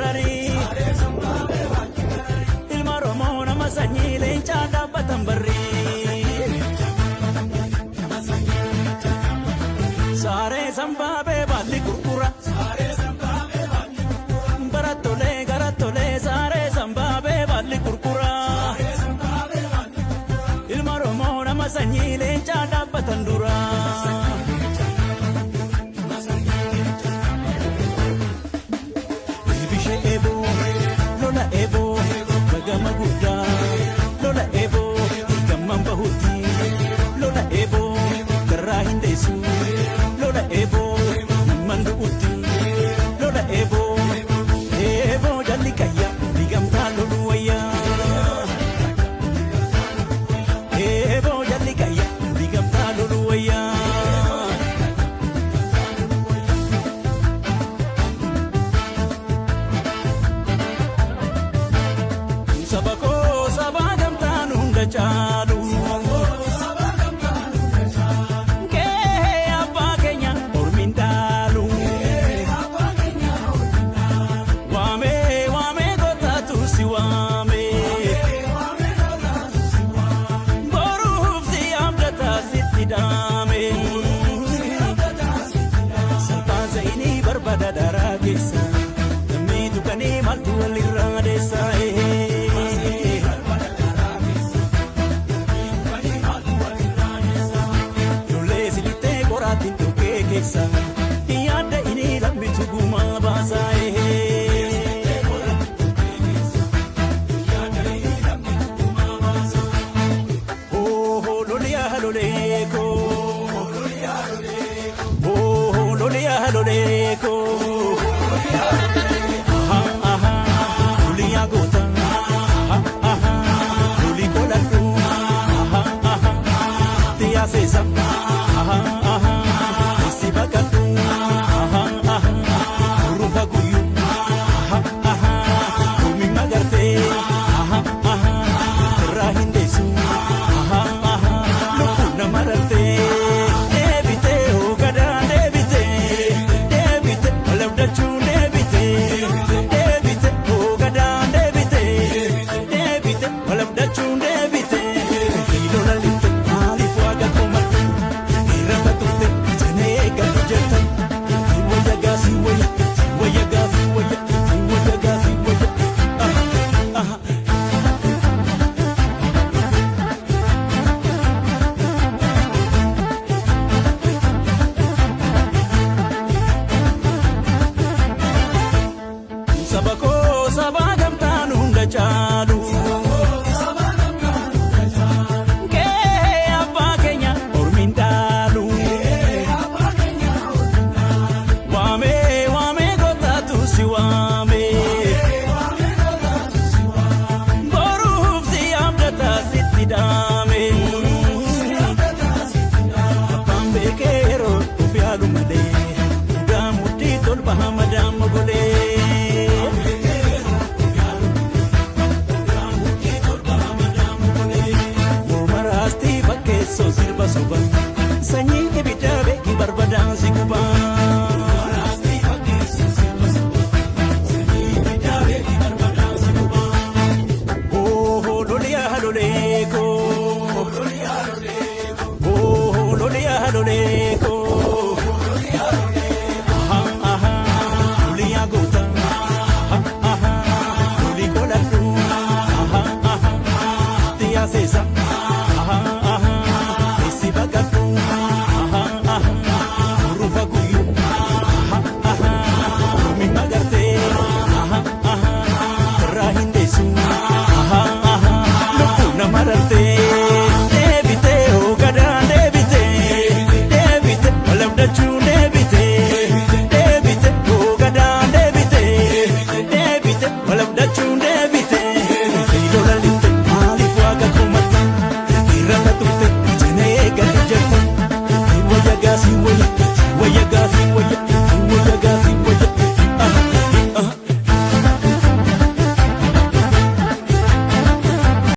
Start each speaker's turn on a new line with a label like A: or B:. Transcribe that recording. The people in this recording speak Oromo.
A: garari ilma Oromoo nama sanyii leencaa dhaabbatan barri saaree sanbaabee baalli gurgura barattolee garattolee saaree sanbaabee baalli gurgura ilma Oromoo nama sanyii leencaa dhaabbatan dura. Gama gudda lola ebo gamman bahuti lola ebo garraa hin deessu lola ebo mandu utti lola ebo jalli kayya digamtaa lolu wayya ebo jalli kayya digamtaa lolu wayya. Chalu ke apa kenya ormindalu wame gota tu si wame boruf si amdata sitidame salpanza ini barbada daragesa demi tukane maltu aliradesa Tiada ini lambi tuguma basai. Oh lolia loleko, oh lolia loleko. Aha lolia gota, aha loli kolatu, aha tia sesa, aha. Sabako